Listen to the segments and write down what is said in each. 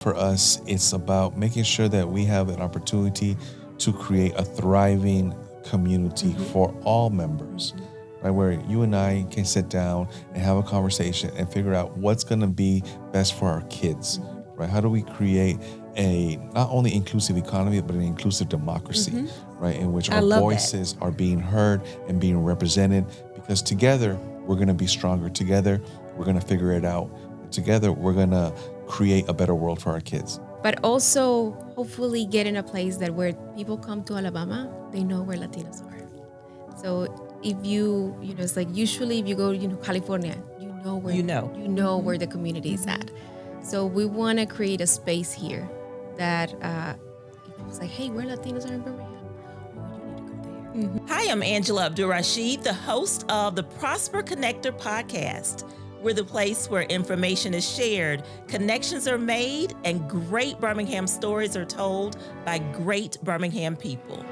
For us, it's about making sure that we have an opportunity to create a thriving community for all members, right? Where you and I can sit down and have a conversation and figure out what's going to be best for our kids, right? How do we create a not only inclusive economy, but an inclusive democracy, right? In which our voices are being heard and being represented, because together we're going to be stronger. Together, we're going to figure it out. Together, we're going to create a better world for our kids. But also, hopefully, get in a place that where people come to Alabama, they know where Latinos are. So if it's like usually if you go, California, where the community is at. So we want to create a space here that if it's like, hey, where Latinos are in Birmingham, you need to go there. Hi, I'm Angela Abdul-Rashid, the host of the Prosper Connector podcast. We're the place where information is shared, connections are made, and great Birmingham stories are told by great Birmingham people.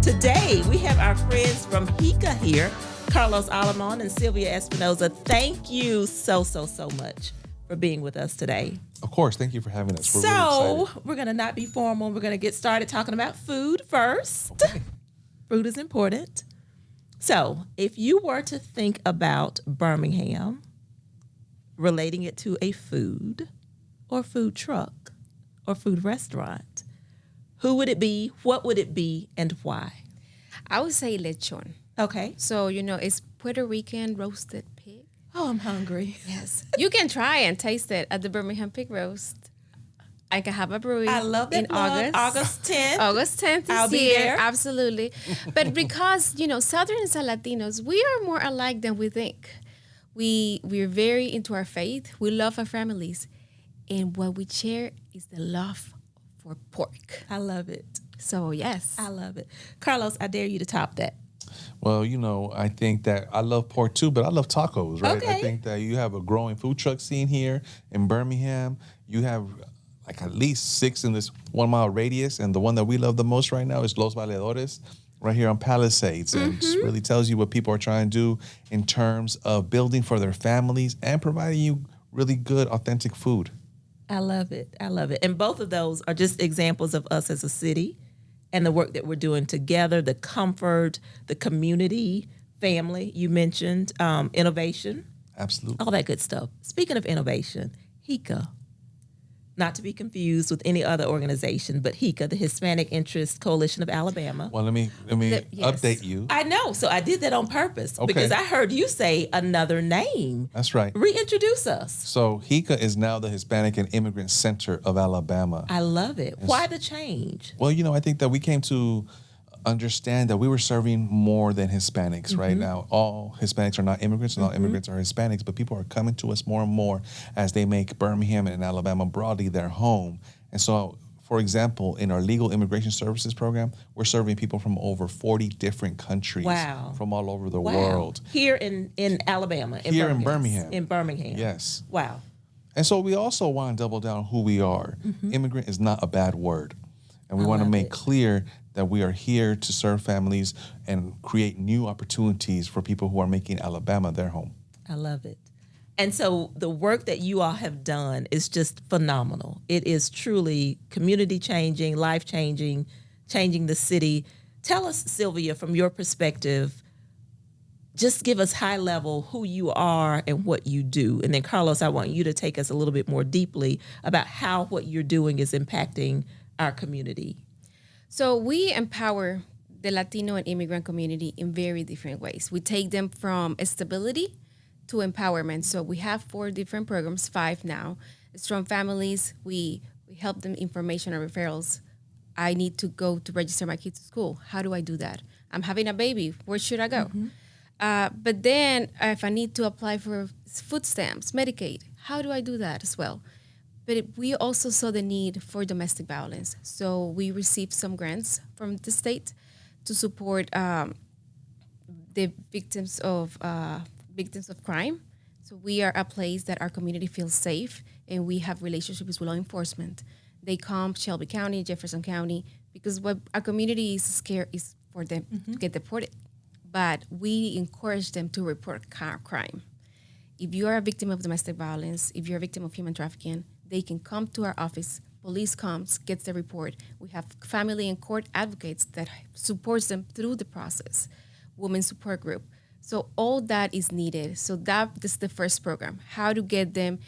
Today, we have our friends from HICA here, Carlos Aleman and Silvia Espinosa. Thank you so much for being with us today. Of course. Thank you for having us. We're really excited. We're going to not be formal. We're going to get started talking about food first. Okay. Food is important. So if you were to think about Birmingham, relating it to a food or food truck or food restaurant, who would it be, what would it be, and why? I would say lechon. Okay. So, it's Puerto Rican roasted pig. Oh, I'm hungry. Yes. You can try and taste it at the Birmingham Pig Roast. I can have a brewery. I love that. In August. August 10th. August 10th I'll is be here. there. Absolutely. But because, Southerners and Latinos, we are more alike than we think. We're very into our faith. We love our families. And what we share is the love for pork. I love it. So, yes. I love it. Carlos, I dare you to top that. Well, I think that I love pork too, but I love tacos, right? Okay. I think that you have a growing food truck scene here in Birmingham. You have like at least 6 in this 1 mile radius. And the one that we love the most right now is Los Valedores right here on Palisades. And it just really tells you what people are trying to do in terms of building for their families and providing you really good, authentic food. I love it. I love it. And both of those are just examples of us as a city and the work that we're doing together, the comfort, the community, family, you mentioned, innovation. Absolutely. All that good stuff. Speaking of innovation, HICA, not to be confused with any other organization, but HICA, the Hispanic Interest Coalition of Alabama. Well, let me update you. I know, so I did that on purpose because I heard you say another name. That's right. Reintroduce us. So HICA is now the Hispanic and Immigrant Center of Alabama. I love it. Why the change? Well, I think that we came to understand that we were serving more than Hispanics. Right now, all Hispanics are not immigrants, and all immigrants are Hispanics, but people are coming to us more and more as they make Birmingham and Alabama broadly their home. And so, for example, in our legal immigration services program, we're serving people from over 40 different countries. Wow. From all over the world. Here in Alabama. In Birmingham. In Birmingham. Yes. Wow. And so we also want to double down who we are. Immigrant is not a bad word. And we want to make clear that we are here to serve families and create new opportunities for people who are making Alabama their home. I love it. And so the work that you all have done is just phenomenal. It is truly community changing, life changing, changing the city. Tell us, Silvia, from your perspective, just give us high level who you are and what you do. And then Carlos, I want you to take us a little bit more deeply about how what you're doing is impacting our community. So we empower the Latino and immigrant community in very different ways. We take them from stability to empowerment. So we have 4 different programs, 5 now. Strong families, we help them information and referrals. I need to go to register my kids to school. How do I do that? I'm having a baby. Where should I go? But then if I need to apply for food stamps, Medicaid, how do I do that as well? But we also saw the need for domestic violence. So we received some grants from the state to support the victims of crime. So we are a place that our community feels safe, and we have relationships with law enforcement They come Shelby County, Jefferson County, because what our community is scared is for them to get deported. But we encourage them to report crime. If you are a victim of domestic violence, if you're a victim of human trafficking, they can come to our office. Police comes, gets the report. We have family and court advocates that supports them through the process. Women's support group. So all that is needed. So this is the first program, how to get them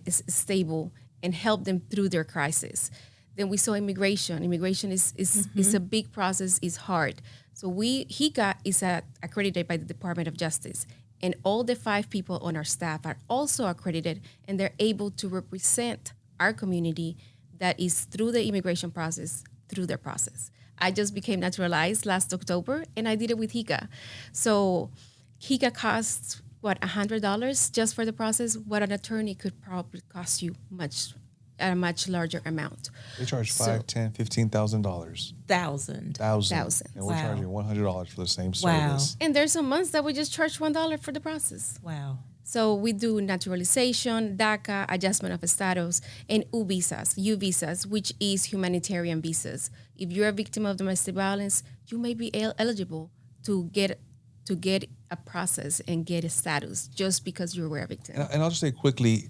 stable and help them through their crisis. Then we saw immigration. Immigration is a big process, is hard. So HICA is accredited by the Department of Justice. And all the 5 people on our staff are also accredited, and they're able to represent our community that is through the immigration process, through their process. I just became naturalized last October, and I did it with HICA. So HICA costs, $100 just for the process, what an attorney could probably cost you a much larger amount. They charge $5,000, $10,000, $15,000. Thousand. And we're Wow. charging $100 for the same Wow. service. And there's some months that we just charge $1 for the process. Wow. So we do naturalization, DACA, adjustment of status, and U visas, which is humanitarian visas. If you're a victim of domestic violence, you may be eligible to get a process and get a status just because you were a victim. And I'll just say quickly,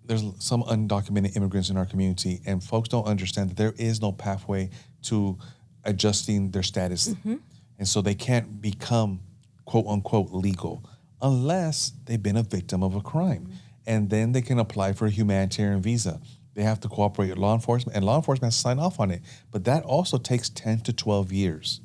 there's some undocumented immigrants in our community, and folks don't understand that there is no pathway to adjusting their status. And so they can't become, quote unquote, legal unless they've been a victim of a crime. And then they can apply for a humanitarian visa. They have to cooperate with law enforcement, and law enforcement has to sign off on it. But that also takes 10 to 12 years.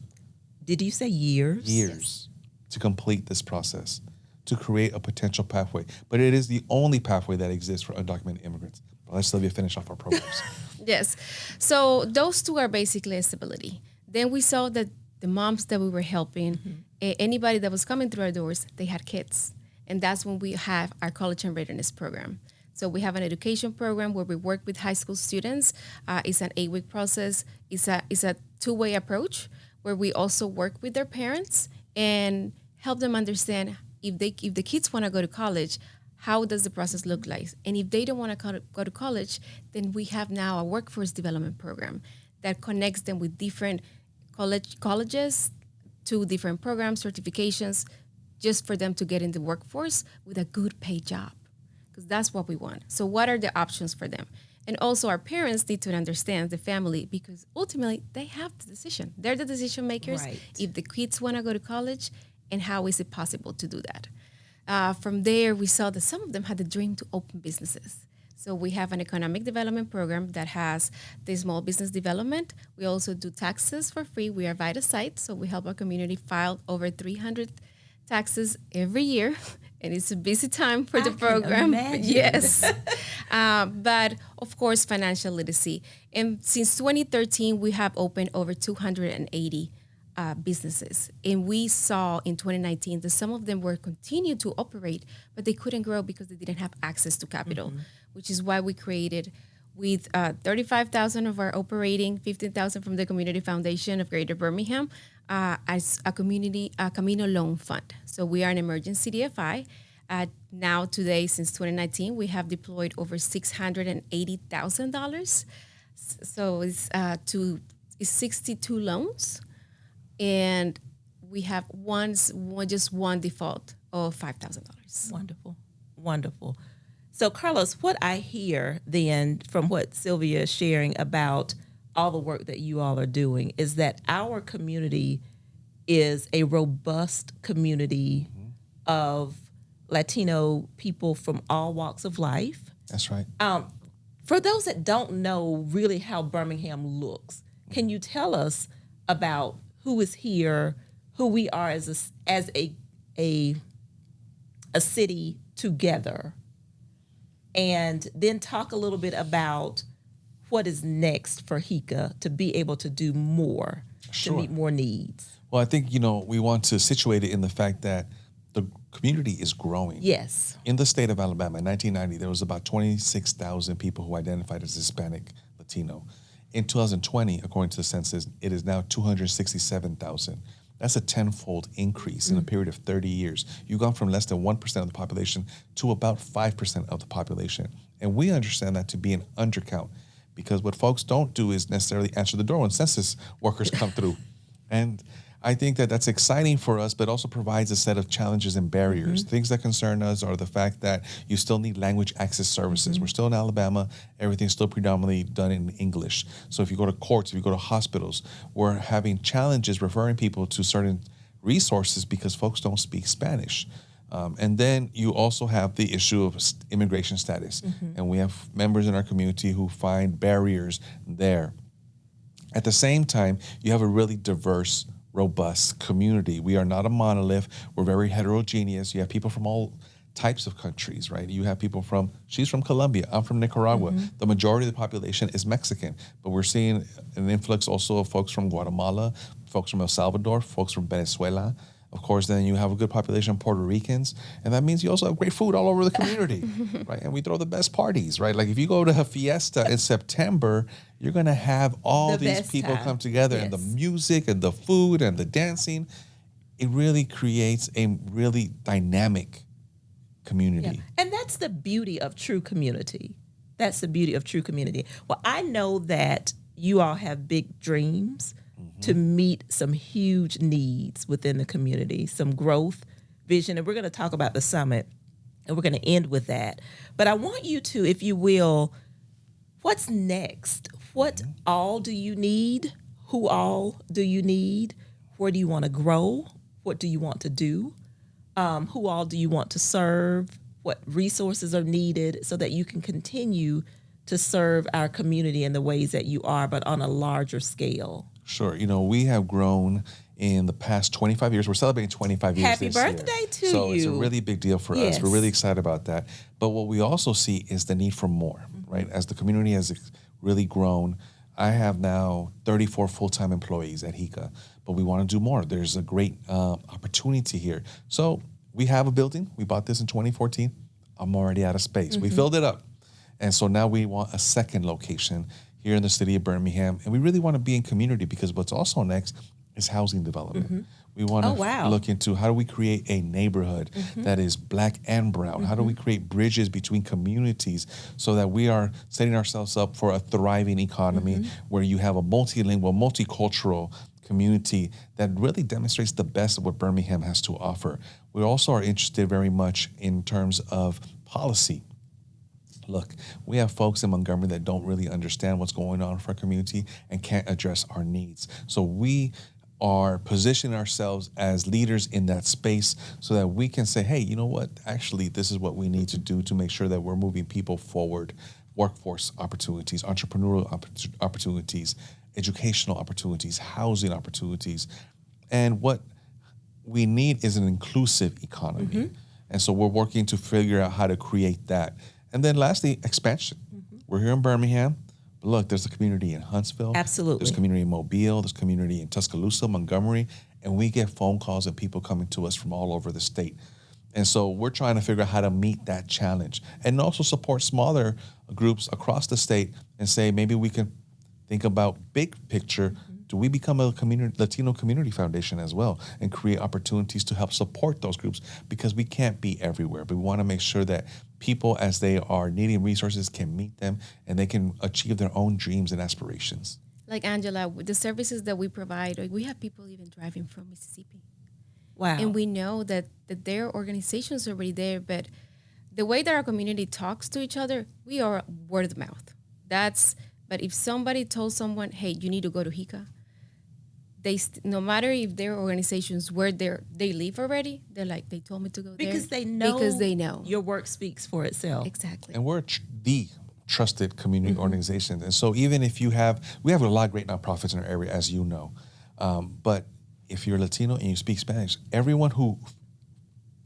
Did you say years? Years to complete this process, to create a potential pathway. But it is the only pathway that exists for undocumented immigrants. But let's Silvia finish off our programs. Yes. So those 2 are basically a stability. Then we saw that the moms that we were helping, anybody that was coming through our doors, they had kids. And that's when we have our college and readiness program. So we have an education program where we work with high school students. It's an 8-week process. It's a 2-way approach where we also work with their parents and help them understand if the kids want to go to college, how does the process look like? And if they don't want to go to college, then we have now a workforce development program that connects them with different colleges to different programs, certifications, just for them to get in the workforce with a good paid job, because that's what we want. So what are the options for them? And also our parents need to understand the family, because ultimately they have the decision. They're the decision makers. Right. If the kids want to go to college, and how is it possible to do that? From there, we saw that some of them had the dream to open businesses. So we have an economic development program that has the small business development. We also do taxes for free. We are Vita Site, so we help our community file over 300 taxes every year. And it's a busy time for the program. Yes. But of course, financial literacy. And since 2013, we have opened over 280 businesses. And we saw in 2019 that some of them were continued to operate, but they couldn't grow because they didn't have access to capital, which is why we created with 35,000 of our operating, 15,000 from the Community Foundation of Greater Birmingham as a community Camino Loan Fund. So we are an emergency DFI. Now today, since 2019, we have deployed over $680,000. So it's 62 loans. And we have just one default of $5,000. Wonderful. Wonderful. So, Carlos, what I hear then from what Silvia is sharing about all the work that you all are doing is that our community is a robust community of Latino people from all walks of life. That's right. For those that don't know really how Birmingham looks, can you tell us about who is here, who we are as a city together, and then talk a little bit about what is next for HICA to be able to do more, to meet more needs. Well, I think, we want to situate it in the fact that the community is growing. Yes. In the state of Alabama, in 1990, there was about 26,000 people who identified as Hispanic, Latino. In 2020, according to the census, it is now 267,000. That's a tenfold increase in a period of 30 years. You've gone from less than 1% of the population to about 5% of the population. And we understand that to be an undercount because what folks don't do is necessarily answer the door when census workers come through. And I think that that's exciting for us, but also provides a set of challenges and barriers. Things that concern us are the fact that you still need language access services. We're still in Alabama. Everything's still predominantly done in English. So if you go to courts, if you go to hospitals, we're having challenges referring people to certain resources because folks don't speak Spanish. And then you also have the issue of immigration status. And we have members in our community who find barriers there. At the same time, you have a really diverse, robust community. We are not a monolith. We're very heterogeneous. You have people from all types of countries, right? You have people she's from Colombia, I'm from Nicaragua. The majority of the population is Mexican, but we're seeing an influx also of folks from Guatemala, folks from El Salvador, folks from Venezuela. Of course, then you have a good population of Puerto Ricans, and that means you also have great food all over the community, right? And we throw the best parties, right? Like if you go to a fiesta in September, you're going to have all these people come together, and the music and the food and the dancing. It really creates a really dynamic community. Yeah. And that's the beauty of true community. That's the beauty of true community. Well, I know that you all have big dreams to meet some huge needs within the community, some growth, vision. And we're going to talk about the summit, and we're going to end with that. But I want you to, if you will, what's next? What all do you need? Who all do you need? Where do you want to grow? What do you want to do? Who all do you want to serve? What resources are needed so that you can continue to serve our community in the ways that you are, but on a larger scale? Sure. We have grown in the past 25 years. We're celebrating 25 years Happy this year. birthday to you. So it's a really big deal for us. We're really excited about that. But what we also see is the need for more, right? As the community has really grown, I have now 34 full-time employees at HICA, but we want to do more. There's a great opportunity here. So we have a building. We bought this in 2014. I'm already out of space. We filled it up. And so now we want a second location here in the city of Birmingham. And we really want to be in community because what's also next is housing development. We want to look into how do we create a neighborhood that is Black and brown? How do we create bridges between communities so that we are setting ourselves up for a thriving economy where you have a multilingual, multicultural community that really demonstrates the best of what Birmingham has to offer. We also are interested very much in terms of policy. Look, we have folks in Montgomery that don't really understand what's going on for our community and can't address our needs. So we are positioning ourselves as leaders in that space so that we can say, hey, you know what? Actually, this is what we need to do to make sure that we're moving people forward. Workforce opportunities, entrepreneurial opportunities, educational opportunities, housing opportunities. And what we need is an inclusive economy. And so we're working to figure out how to create that. And then lastly, expansion. We're here in Birmingham, but look, there's a community in Huntsville. Absolutely. There's a community in Mobile. There's a community in Tuscaloosa, Montgomery. And we get phone calls and people coming to us from all over the state. And so we're trying to figure out how to meet that challenge and also support smaller groups across the state and say maybe we can think about big picture. Do we become a Latino community foundation as well and create opportunities to help support those groups? Because we can't be everywhere, but we want to make sure that people, as they are needing resources, can meet them and they can achieve their own dreams and aspirations. Like Angela, with the services that we provide, we have people even driving from Mississippi. Wow. And we know that their organizations are already there, but the way that our community talks to each other, we are word of mouth. But if somebody told someone, hey, you need to go to HICA, no matter if their organizations where they live already, they're like, they told me to go because there. Because they know. Your work speaks for itself. Exactly. And we're the trusted community organization. And so even if we have a lot of great nonprofits in our area, as you know, but if you're Latino and you speak Spanish, everyone who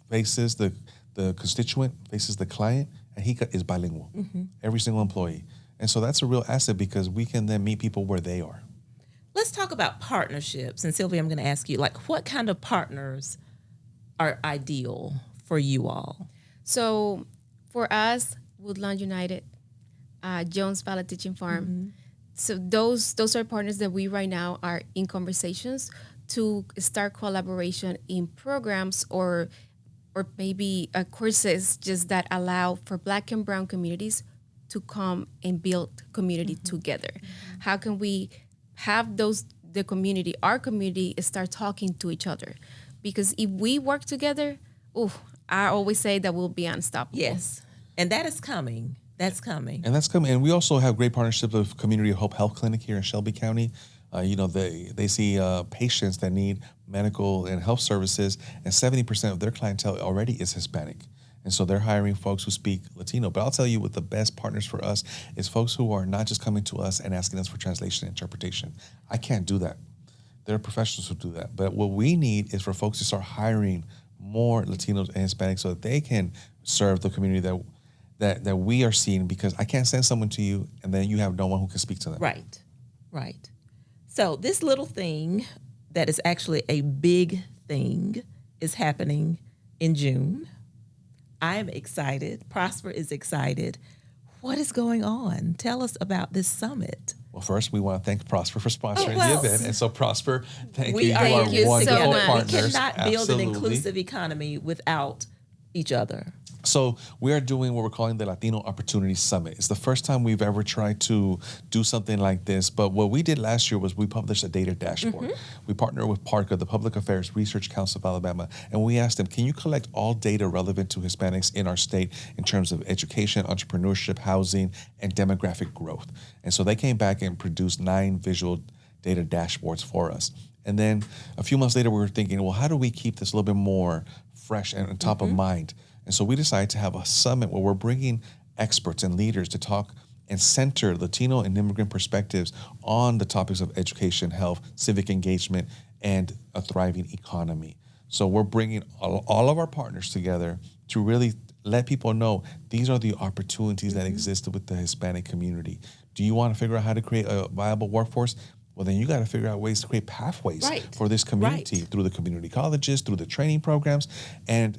faces the constituent, faces the client at HICA is bilingual. Every single employee. And so that's a real asset because we can then meet people where they are. Let's talk about partnerships. And Silvia, I'm going to ask you, what kind of partners are ideal for you all? So for us, Woodlawn United, Jones Valley Teaching Farm. So those are partners that we right now are in conversations to start collaboration in programs or maybe courses just that allow for Black and brown communities to come and build community together? How can we have the community, our community, start talking to each other? Because if we work together, I always say that we'll be unstoppable. Yes. And that is coming. That's coming. And that's coming. And we also have great partnerships with Community Hope Health Clinic here in Shelby County. They see patients that need medical and health services, and 70% of their clientele already is Hispanic. And so they're hiring folks who speak Latino. But I'll tell you, what the best partners for us is folks who are not just coming to us and asking us for translation and interpretation. I can't do that. There are professionals who do that. But what we need is for folks to start hiring more Latinos and Hispanics so that they can serve the community that we are seeing, because I can't send someone to you and then you have no one who can speak to them. Right. So this little thing that is actually a big thing is happening in June. I'm excited. Prosper is excited. What is going on? Tell us about this summit. Well, first, we want to thank Prosper for sponsoring the event. And so, Prosper, thank you. Thank you wonderful so much. partners. We cannot build Absolutely. an inclusive economy without each other. So we are doing what we're calling the Latino Opportunity Summit. It's the first time we've ever tried to do something like this. But what we did last year was we published a data dashboard. We partnered with PARCA, the Public Affairs Research Council of Alabama, and we asked them, can you collect all data relevant to Hispanics in our state in terms of education, entrepreneurship, housing, and demographic growth? And so they came back and produced 9 visual data dashboards for us. And then a few months later, we were thinking, well, how do we keep this a little bit more fresh and top of mind? And so we decided to have a summit where we're bringing experts and leaders to talk and center Latino and immigrant perspectives on the topics of education, health, civic engagement, and a thriving economy. So we're bringing all of our partners together to really let people know these are the opportunities that exist with the Hispanic community. Do you want to figure out how to create a viable workforce? Well, then you got to figure out ways to create pathways for this community through the community colleges, through the training programs. And,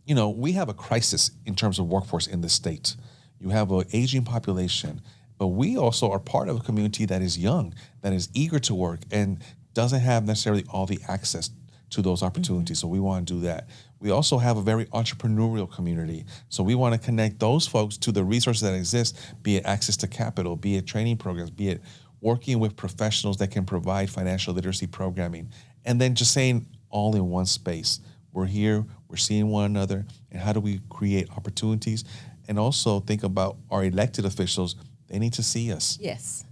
we have a crisis in terms of workforce in the state. You have an aging population, but we also are part of a community that is young, that is eager to work, and doesn't have necessarily all the access to those opportunities. So we want to do that. We also have a very entrepreneurial community. So we want to connect those folks to the resources that exist, be it access to capital, be it training programs, be it working with professionals that can provide financial literacy programming, and then just saying all in one space. We're here, we're seeing one another, and how do we create opportunities? And also think about our elected officials. They need to see us. Yes.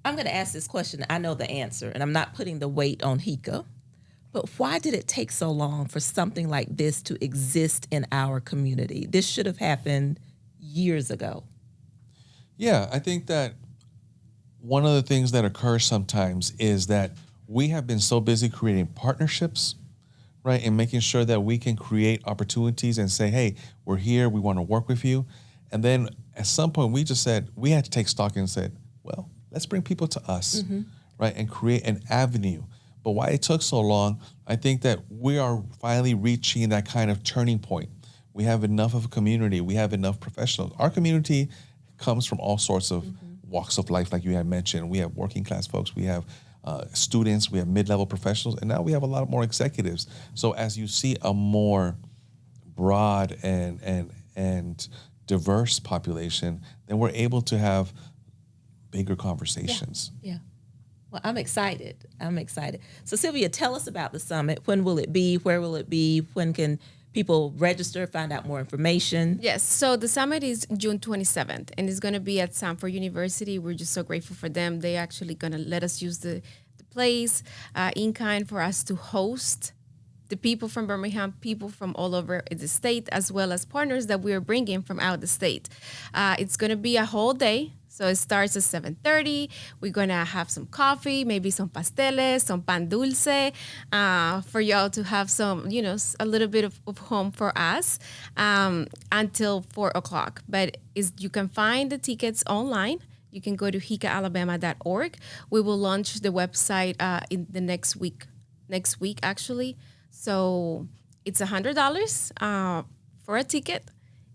I'm going to ask this question. I know the answer, and I'm not putting the weight on HICA, but why did it take so long for something like this to exist in our community? This should have happened years ago. Yeah, I think that one of the things that occurs sometimes is that we have been so busy creating partnerships, right, and making sure that we can create opportunities and say, hey, we're here, we want to work with you. And then at some point we had to take stock and said, well, let's bring people to us, right, and create an avenue. But why it took so long, I think that we are finally reaching that kind of turning point. We have enough of a community. We have enough professionals. Our community comes from all sorts of walks of life, like you had mentioned. We have working class folks. We have students. We have mid-level professionals. And now we have a lot more executives. So as you see a more broad and diverse population, then we're able to have bigger conversations. Yeah. Well, I'm excited. So, Silvia, tell us about the summit. When will it be? Where will it be? When can people register, find out more information? Yes, so the summit is June 27th, and it's going to be at Stanford University. We're just so grateful for them. They actually going to let us use the place in kind for us to host the people from Birmingham, people from all over the state, as well as partners that we are bringing from out the state. It's going to be a whole day. So it starts at 7:30. We're going to have some coffee, maybe some pasteles, some pan dulce, for y'all to have some, a little bit of home for us until 4 o'clock. But you can find the tickets online. You can go to hicaalabama.org. We will launch the website in the next week, actually. So it's $100 for a ticket,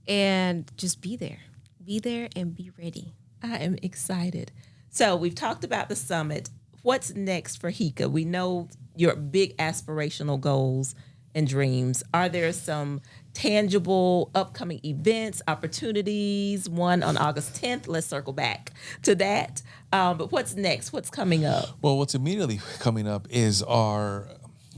and just be there. Be there and be ready. I am excited. So we've talked about the summit. What's next for HICA? We know your big aspirational goals and dreams. Are there some tangible upcoming events, opportunities? One on August 10th. Let's circle back to that. But what's next? What's coming up? Well, what's immediately coming up is our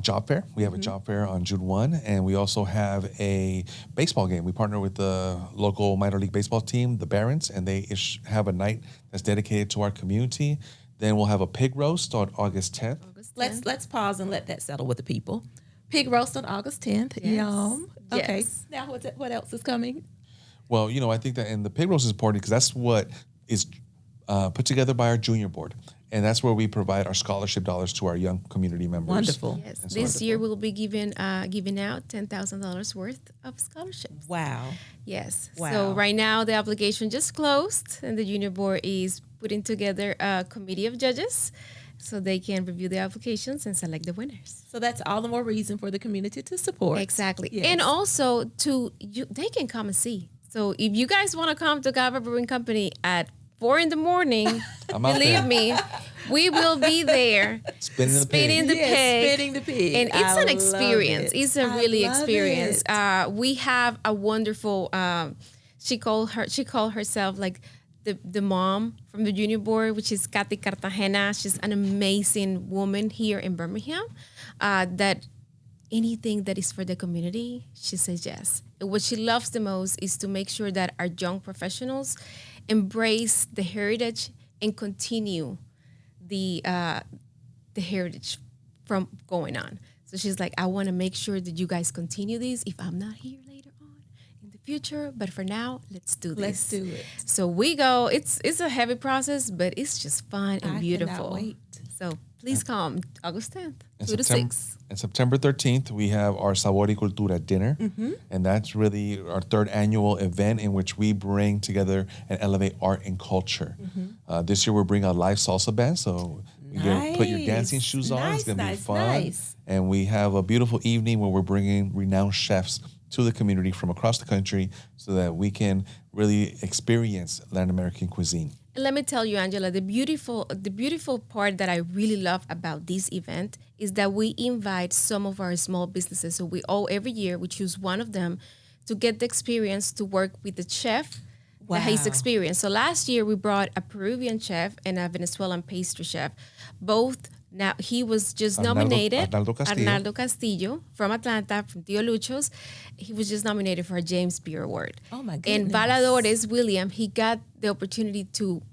job fair. We have a job fair on June 1, and we also have a baseball game. We partner with the local minor league baseball team, the Barons, and they have a night that's dedicated to our community. Then we'll have a pig roast on August 10th. Let's pause and let that settle with the people. Pig roast on August 10th. Yes. Yum. Okay. Yes. Now what else is coming? Well, I think that, and the pig roast is important because that's what is put together by our junior board. And that's where we provide our scholarship dollars to our young community members. Wonderful. Yes. This year we'll be giving out $10,000 worth of scholarships. Wow. Yes. Wow. So right now the application just closed, and the junior board is putting together a committee of judges so they can review the applications and select the winners. So that's all the more reason for the community to support. Exactly. Yes. And also they can come and see. So if you guys want to come to Gava Brewing Company at 4 a.m, believe me, we will be there Spinning the spinning the Yes, pig. spinning the pig. And it's I an love experience. it. It's a I really love experience. it. We have a wonderful. She called herself like the mom from the junior board, which is Kathy Cartagena. She's an amazing woman here in Birmingham. That anything that is for the community, she says yes. And what she loves the most is to make sure that our young professionals embrace the heritage and continue the heritage from going on. So she's like, I want to make sure that you guys continue this if I'm not here later on in the future. But for now, let's do this. Let's do it. So we go. It's a heavy process, but it's just fun and I beautiful. cannot wait. So please come August 10th, And 2 to 6. And September 13th, we have our Sabor y Cultura dinner. And that's really our third annual event in which we bring together and elevate art and culture. This year, we're bringing a live salsa band. So you can put your dancing shoes on. It's going to be fun. Nice. And we have a beautiful evening where we're bringing renowned chefs to the community from across the country so that we can really experience Latin American cuisine. And let me tell you, Angela, the beautiful part that I really love about this event is that we invite some of our small businesses. So every year we choose one of them to get the experience to work with the chef that has experience. So last year we brought a Peruvian chef and a Venezuelan pastry chef. Both now he was just nominated. Arnaldo Castillo from Atlanta, from Tio Lucho's. He was just nominated for a James Beard Award. Oh my goodness. And Valadores William, he got the opportunity to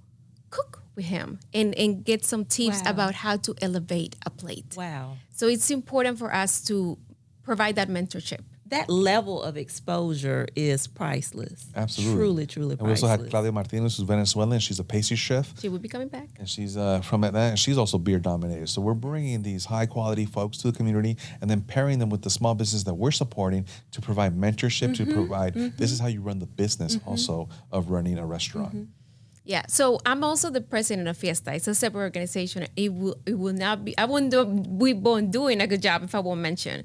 cook with him and get some tips about how to elevate a plate. Wow. So it's important for us to provide that mentorship. That level of exposure is priceless. Absolutely. Truly, truly And we also priceless. had Claudia Martinez, who's Venezuelan. She's a pastry chef. She will be coming back. And she's from Atlanta, and she's also beer dominated. So we're bringing these high-quality folks to the community and then pairing them with the small business that we're supporting to provide mentorship, to provide, this is how you run the business also of running a restaurant. Yeah, so I'm also the president of Fiesta. It's a separate organization. It will not be. We won't doing a good job if I won't mention.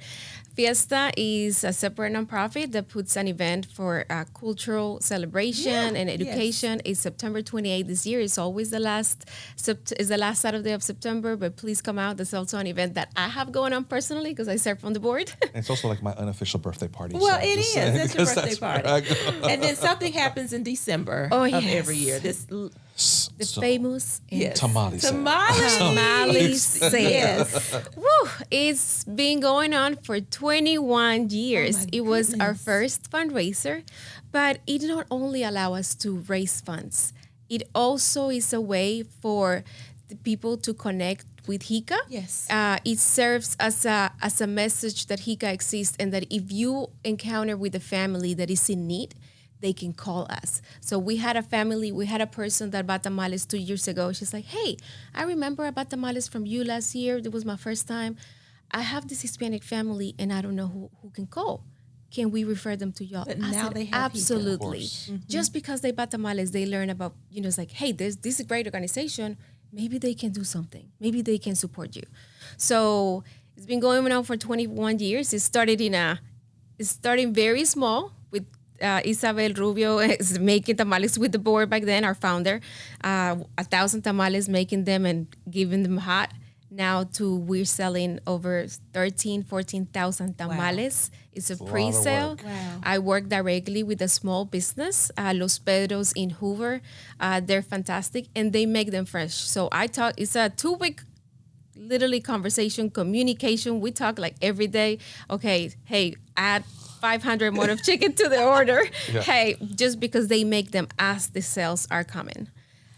Fiesta is a separate nonprofit that puts an event for cultural celebration and education. It's September 28th this year. It's always the last Saturday of September, but please come out. There's also an event that I have going on personally because I serve on the board. It's also like my unifficial birthday party. Well, so it just is. saying, That's your because birthday party. where I go. And then something happens in December Oh, of yes. every year. The So, famous tamale sale. Tamale sale. Yes. Woo! It's been going on for 21 years. Oh my It was our goodness. first fundraiser, but it not only allows us to raise funds, it also is a way for the people to connect with HICA. Yes. It serves as a message that HICA exists and that if you encounter with a family that is in need, they can call us. So we had a person that bought tamales 2 years ago. She's like, hey, I remember I bought tamales from you last year. It was my first time. I have this Hispanic family and I don't know who can call. Can we refer them to y'all? But I now said, they have HICA. absolutely. Of Just because they bought tamales, they learn about, it's like, hey, this is a great organization. Maybe they can do something. Maybe they can support you. So it's been going on for 21 years. It's starting very small with Isabel Rubio is making tamales with the board back then, our founder, 1,000 tamales, making them and giving them hot. now to we're selling over 14,000 tamales. It's a a lot of pre-sale. work. Wow. I work directly with a small business, Los Pedros in Hoover. They're fantastic, and they make them fresh. So I talk. It's a 2 week literally conversation, communication. We talk like every day. Okay, hey, add 500 more of chicken to the order. Yeah. Hey, just because they make them as the sales are coming.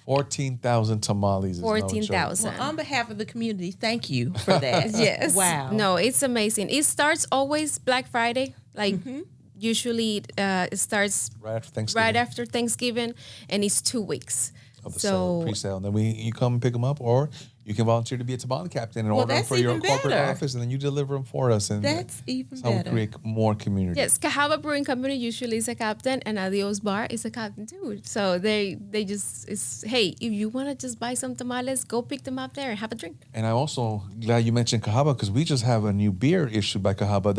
14,000 tamales is no joke. 14,000. Well, on behalf of the community, thank you for that. Yes. Wow. No, it's amazing. It starts always Black Friday. Like usually it starts Right after Thanksgiving. right after Thanksgiving, and it's 2 weeks. Of the sale, pre-sale. And then you come and pick them up, or you can volunteer to be a tamale captain and order them that's for your even corporate better. office, and then you deliver them for us. And That's even that's how we better. create more community. Yes, Cahaba Brewing Company usually is a captain, and Adios Bar is a captain too. So they just it's hey, if you want to just buy some tamales, go pick them up there and have a drink. And I'm also glad you mentioned Cahaba, because we just have a new beer issued by Cahaba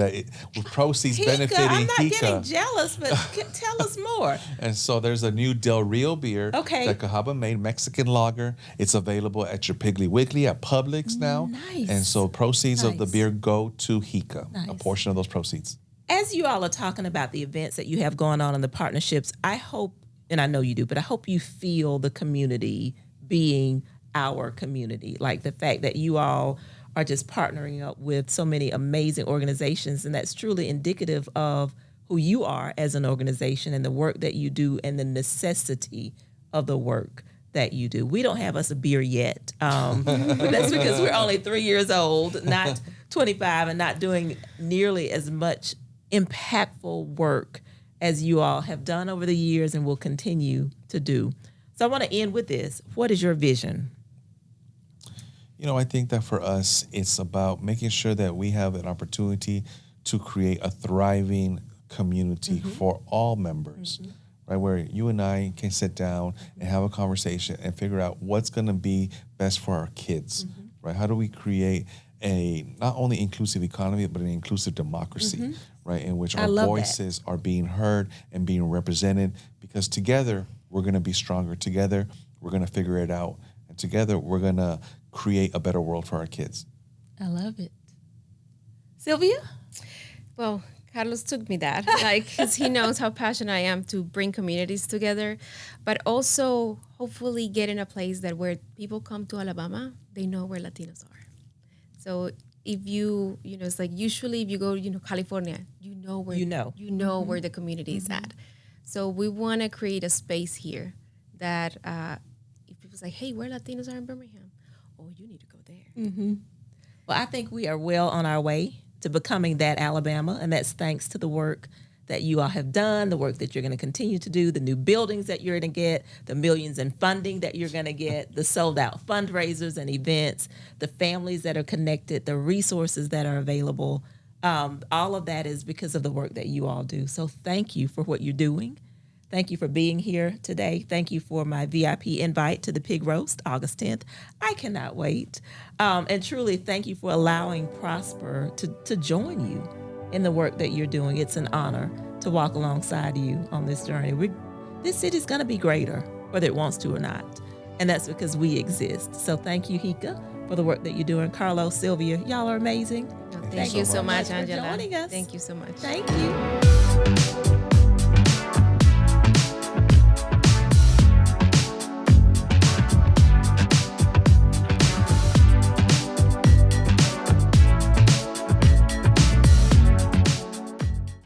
with proceeds HICA, benefiting I'm not HICA. getting jealous, but tell us more. And so there's a new Del Rio beer Okay. that Cahaba made, Mexican lager. It's available at your Piggly Wiggly, at Publix now. Nice. And so proceeds of the Nice. beer go to HICA, a Nice. portion of those proceeds. As you all are talking about the events that you have going on and the partnerships, I hope, and I know you do, but I hope you feel the community being our community. Like the fact that you all are just partnering up with so many amazing organizations, and that's truly indicative of who you are as an organization and the work that you do and the necessity of the work that you do. We don't have us a beer yet. But that's because we're only 3 years old, not 25, and not doing nearly as much impactful work as you all have done over the years and will continue to do. So I want to end with this. What is your vision? I think that for us, it's about making sure that we have an opportunity to create a thriving community for all members, right? Where you and I can sit down and have a conversation and figure out what's going to be best for our kids, right? How do we create a not only inclusive economy, but an inclusive democracy, right? In which I our love that. voices are being heard and being represented, because together we're going to be stronger. Together we're going to figure it out. And together we're going to create a better world for our kids. I love it. Sylvia? Well, Carlos took me that, because he knows how passionate I am to bring communities together, but also hopefully get in a place that where people come to Alabama, they know where Latinos are. So if it's like usually if you go, California, where where the community is at. So we want to create a space here that if people's like, hey, where Latinos are in Birmingham, oh, you need to go there. Well, I think we are well on our way to becoming that Alabama, and that's thanks to the work that you all have done, the work that you're going to continue to do, the new buildings that you're going to get, the millions in funding that you're going to get, the sold-out fundraisers and events, the families that are connected, the resources that are available. All of that is because of the work that you all do. So thank you for what you're doing. Thank you for being here today. Thank you for my VIP invite to the Pig Roast, August 10th. I cannot wait. And truly, thank you for allowing Prosper to join you in the work that you're doing. It's an honor to walk alongside you on this journey. This city's going to be greater, whether it wants to or not. And that's because we exist. So thank you, HICA, for the work that you're doing. Carlos, Silvia, y'all are amazing. Thank you so much, for Angela. joining us. Thank you so much. Thank you.